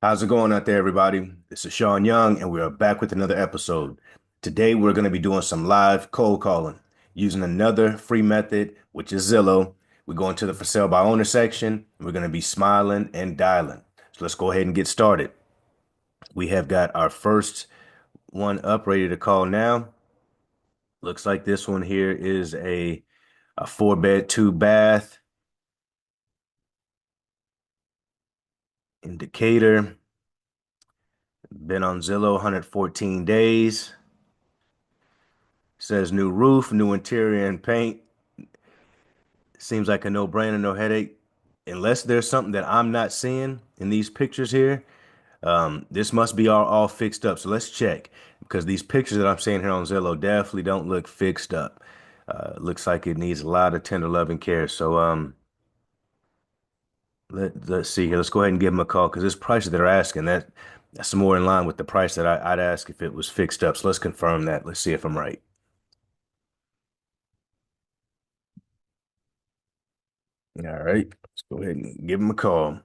How's it going out there, everybody? This is Sean Young, and we are back with another episode. Today, we're going to be doing some live cold calling using another free method, which is Zillow. We're going to the for sale by owner section, and we're going to be smiling and dialing. So let's go ahead and get started. We have got our first one up, ready to call now. Looks like this one here is a four bed, two bath in Decatur. Been on Zillow 114 days. Says new roof, new interior and paint. Seems like a no-brainer, no headache. Unless there's something that I'm not seeing in these pictures here, this must be all fixed up. So let's check because these pictures that I'm seeing here on Zillow definitely don't look fixed up. Looks like it needs a lot of tender love and care. So let's see here. Let's go ahead and give them a call because this price that they're asking that's more in line with the price that I'd ask if it was fixed up. So let's confirm that. Let's see if I'm right. All right, let's go ahead and give them a call.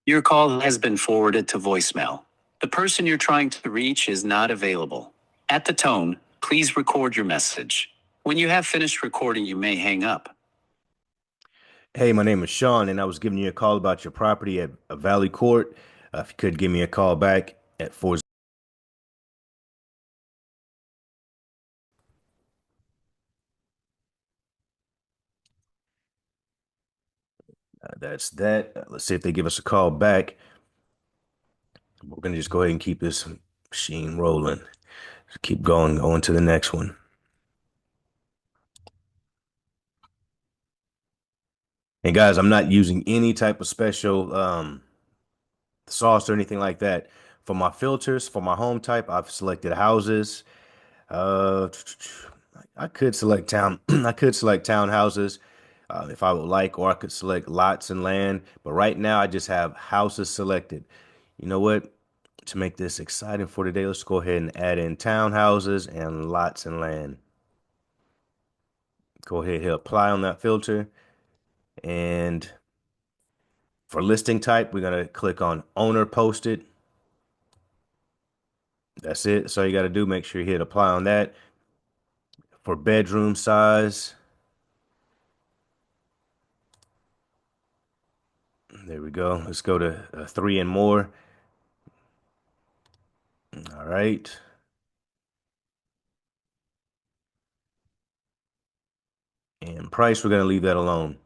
Your call has been forwarded to voicemail. The person you're trying to reach is not available. At the tone, please record your message. When you have finished recording, you may hang up. Hey, my name is Sean, and I was giving you a call about your property at Valley Court. If you could give me a call back at 4. That's that. Let's see if they give us a call back. We're gonna just go ahead and keep this machine rolling. Just keep going to the next one. And guys, I'm not using any type of special sauce or anything like that. For my filters, for my home type, I've selected houses. Uh, I could select I could select townhouses if I would like, or I could select lots and land. But right now, I just have houses selected. You know what? To make this exciting for today, let's go ahead and add in townhouses and lots and land. Go ahead, hit apply on that filter. And for listing type, we're gonna click on owner posted. That's it. So you got to do. Make sure you hit apply on that. For bedroom size, there we go. Let's go to three and more. All right. And price, we're going to leave that alone.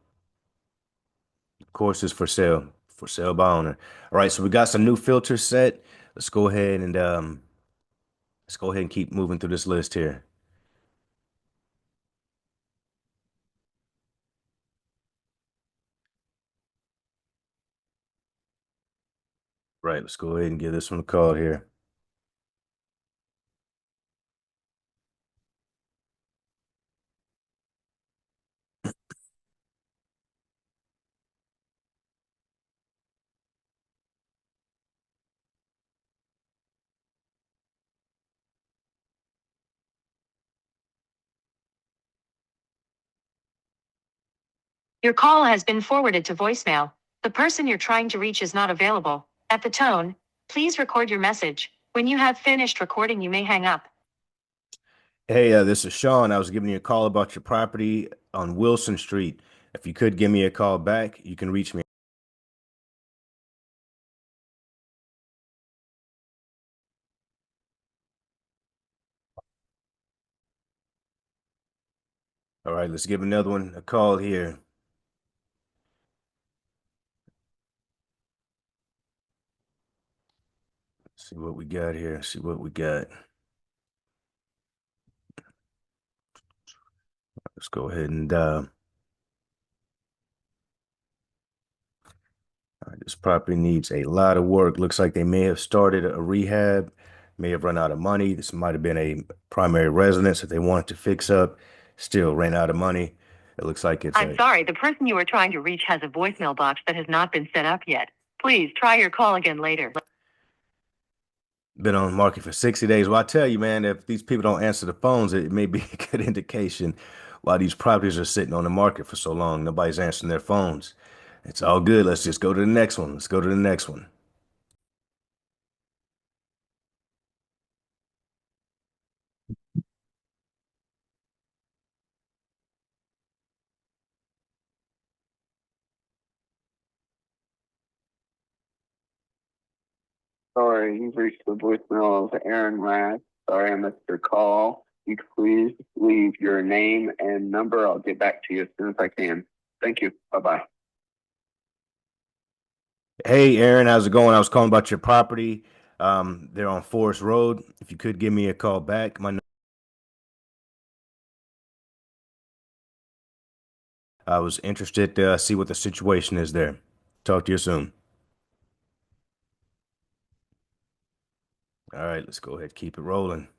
Of course, it's for sale by owner. All right, so we got some new filters set. Let's go ahead and keep moving through this list here. Right, let's go ahead and give this one a call here. Your call has been forwarded to voicemail. The person you're trying to reach is not available. At the tone, please record your message. When you have finished recording, you may hang up. Hey, this is Sean. I was giving you a call about your property on Wilson Street. If you could give me a call back, you can reach me. All right, let's give another one a call here. See what we got here. See what we got. Let's go ahead and this property needs a lot of work. Looks like they may have started a rehab, may have run out of money. This might have been a primary residence that they wanted to fix up, still ran out of money. It looks like it's I'm sorry, the person you are trying to reach has a voicemail box that has not been set up yet. Please try your call again later. been on the market for 60 days. Well, I tell you, man, if these people don't answer the phones, it may be a good indication why these properties are sitting on the market for so long. Nobody's answering their phones. It's all good. Let's just go to the next one. Let's go to the next one. Sorry, you've reached the voicemail of Aaron Rath. Sorry I missed your call. You could please leave your name and number. I'll get back to you as soon as I can. Thank you. Bye bye. Hey, Aaron, how's it going? I was calling about your property. They're on Forest Road. If you could give me a call back, I was interested to see what the situation is there. Talk to you soon. All right, let's go ahead, keep it rolling.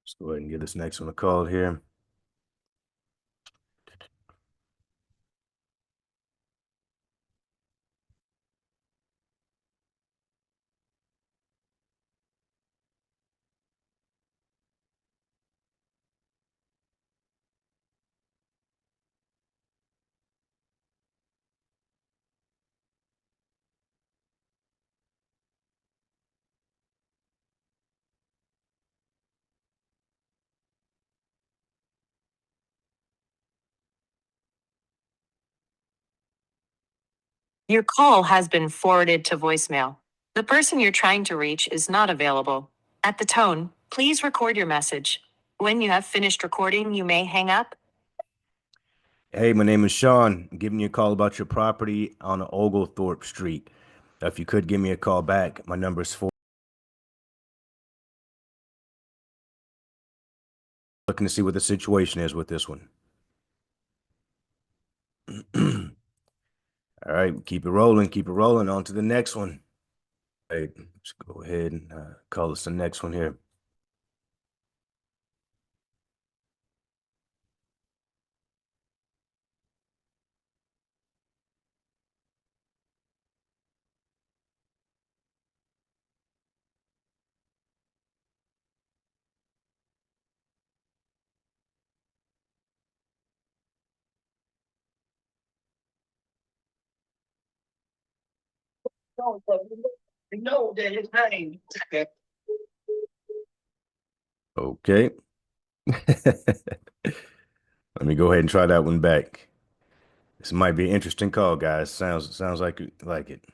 Let's go ahead and give this next one a call here. Your call has been forwarded to voicemail. The person you're trying to reach is not available. At the tone, please record your message. When you have finished recording, you may hang up. Hey, my name is Sean. I'm giving you a call about your property on Oglethorpe Street. If you could give me a call back, my number is 4. Looking to see what the situation is with this one. All right, keep it rolling, keep it rolling. On to the next one. Hey, let's go ahead and call this the next one here. We know that his name. Okay. Let me go ahead and try that one back. This might be an interesting call, guys. Sounds like you like it.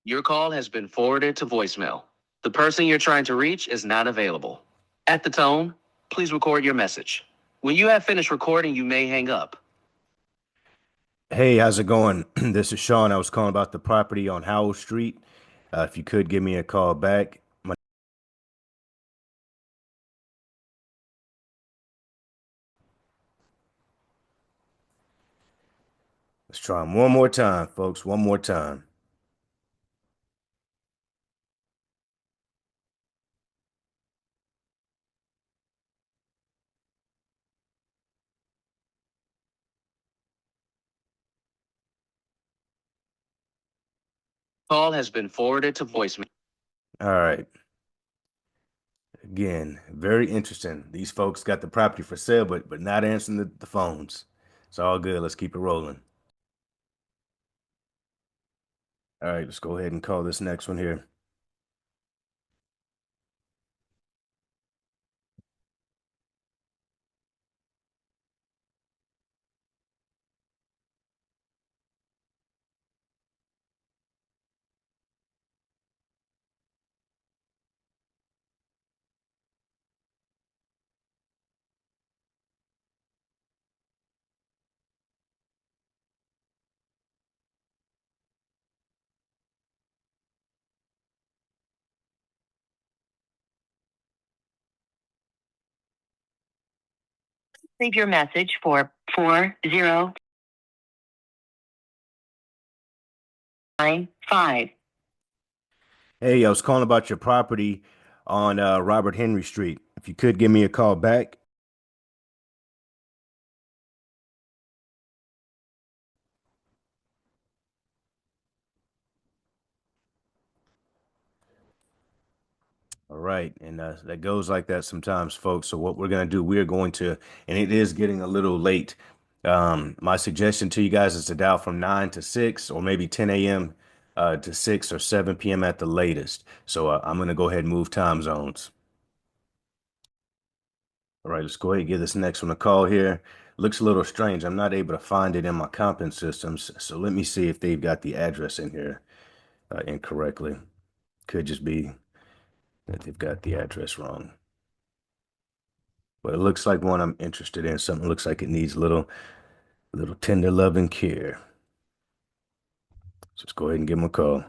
Your call has been forwarded to voicemail. The person you're trying to reach is not available. At the tone, please record your message. When you have finished recording, you may hang up. Hey, how's it going? This is Sean. I was calling about the property on Howell Street. If you could give me a call back. Let's try them one more time, folks. One more time. Call has been forwarded to voicemail. All right. Again, very interesting. These folks got the property for sale, but not answering the phones. It's all good. Let's keep it rolling. All right, let's go ahead and call this next one here. Leave your message for 4095. Hey, I was calling about your property on Robert Henry Street. If you could give me a call back. All right, and that goes like that sometimes, folks. So what we're gonna do, we're going to, and it is getting a little late. My suggestion to you guys is to dial from 9 to 6, or maybe 10 a.m. To 6 or 7 p.m. at the latest. So I'm gonna go ahead and move time zones. All right, let's go ahead and give this next one a call here. Looks a little strange. I'm not able to find it in my comping systems. So let me see if they've got the address in here incorrectly. Could just be that they've got the address wrong. But it looks like one I'm interested in. Something looks like it needs little tender love and care. Just go ahead and give them a call.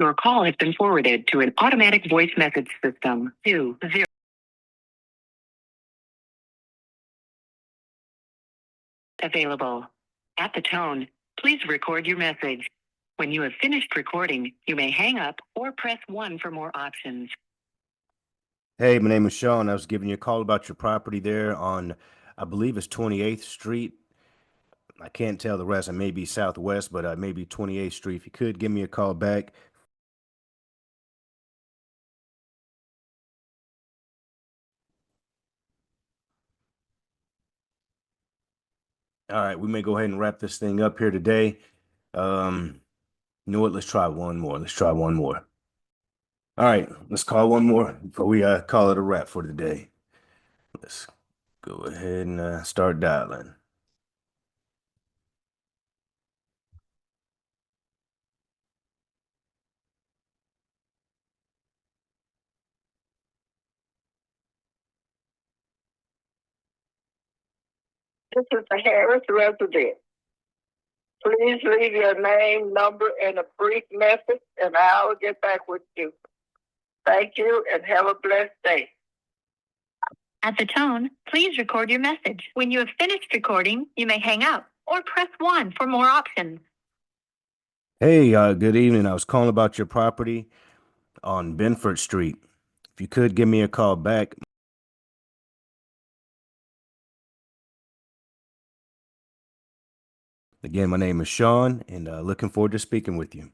Your call has been forwarded to an automatic voice message system. 20 available. At the tone, please record your message. When you have finished recording, you may hang up or press 1 for more options. Hey, my name is Sean. I was giving you a call about your property there on, I believe it's 28th Street. I can't tell the rest. It may be Southwest, but maybe 28th Street. If you could give me a call back. All right, we may go ahead and wrap this thing up here today. You know what? Let's try one more. Let's try one more. All right, let's call one more before we call it a wrap for today. Let's go ahead and start dialing. This is the Harris resident. Please leave your name, number, and a brief message, and I'll get back with you. Thank you, and have a blessed day. At the tone, please record your message. When you have finished recording, you may hang up or press 1 for more options. Hey, good evening. I was calling about your property on Benford Street. If you could give me a call back. Again, my name is Sean, and looking forward to speaking with you.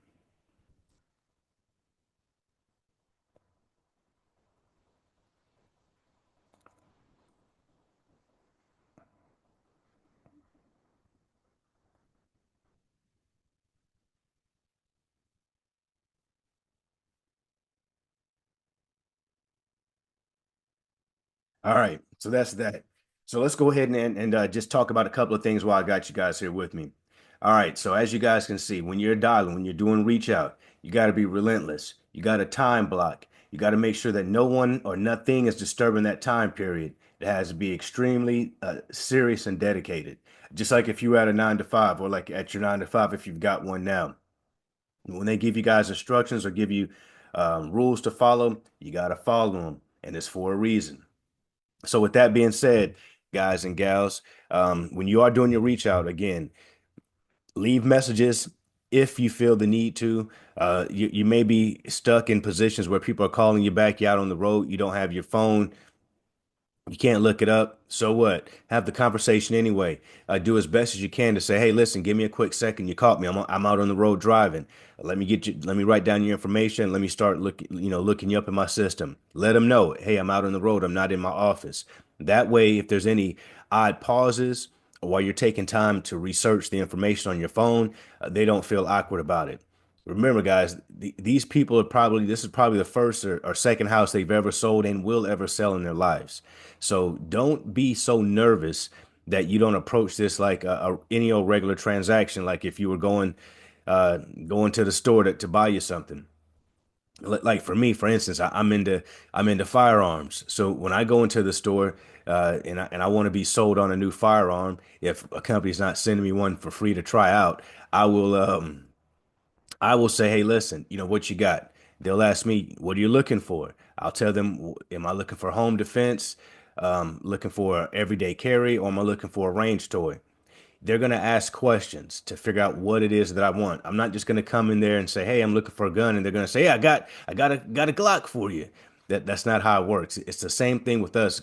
All right, so that's that. So let's go ahead and just talk about a couple of things while I got you guys here with me. All right, so as you guys can see, when you're dialing, when you're doing reach out, you got to be relentless. You got a time block. You got to make sure that no one or nothing is disturbing that time period. It has to be extremely serious and dedicated. Just like if you were at a 9 to 5, or like at your 9 to 5 if you've got one now. When they give you guys instructions or give you rules to follow, you got to follow them, and it's for a reason. So with that being said, guys and gals, when you are doing your reach out, again, leave messages if you feel the need to. You may be stuck in positions where people are calling you back, you're out on the road, you don't have your phone, you can't look it up. So what? Have the conversation anyway. Do as best as you can to say, "Hey, listen, give me a quick second. You caught me. I'm out on the road driving. Let me get you. Let me write down your information. Let me start looking you up in my system. Let them know, hey, I'm out on the road. I'm not in my office. That way, if there's any odd pauses or while you're taking time to research the information on your phone, they don't feel awkward about it. Remember, guys, these people are this is probably the first or second house they've ever sold and will ever sell in their lives. So don't be so nervous that you don't approach this like any old regular transaction, like if you were going to the store to buy you something. Like for me, for instance, I'm into firearms. So when I go into the store and I want to be sold on a new firearm, if a company's not sending me one for free to try out, I will I will say, hey, listen, what you got? They'll ask me, what are you looking for? I'll tell them, am I looking for home defense, looking for everyday carry, or am I looking for a range toy? They're going to ask questions to figure out what it is that I want. I'm not just going to come in there and say, "Hey, I'm looking for a gun," and they're going to say, "Yeah, I got a Glock for you." That's not how it works. It's the same thing with us.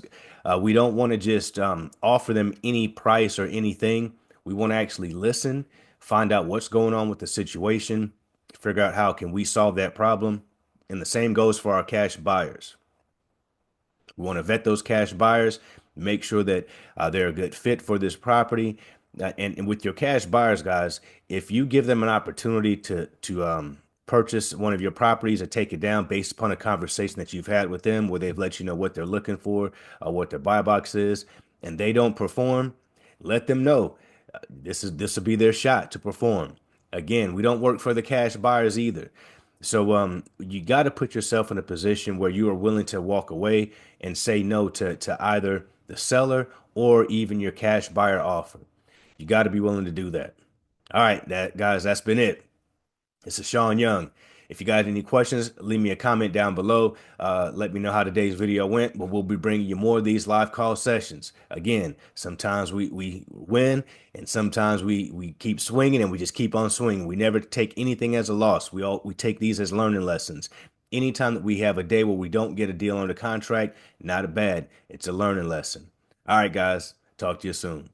We don't want to just offer them any price or anything. We want to actually listen, find out what's going on with the situation, figure out how can we solve that problem. And the same goes for our cash buyers. We want to vet those cash buyers, make sure that they're a good fit for this property. And with your cash buyers, guys, if you give them an opportunity to purchase one of your properties or take it down based upon a conversation that you've had with them, where they've let you know what they're looking for, what their buy box is, and they don't perform, let them know this will be their shot to perform. Again, we don't work for the cash buyers either. So you got to put yourself in a position where you are willing to walk away and say no to either the seller or even your cash buyer offer. You got to be willing to do that. All right, that guys, that's been it. This is Sean Young. If you got any questions, leave me a comment down below. Let me know how today's video went, but we'll be bringing you more of these live call sessions. Again, sometimes we win and sometimes we keep swinging and we just keep on swinging. We never take anything as a loss. We take these as learning lessons. Anytime that we have a day where we don't get a deal under contract, not a bad. It's a learning lesson. All right, guys. Talk to you soon.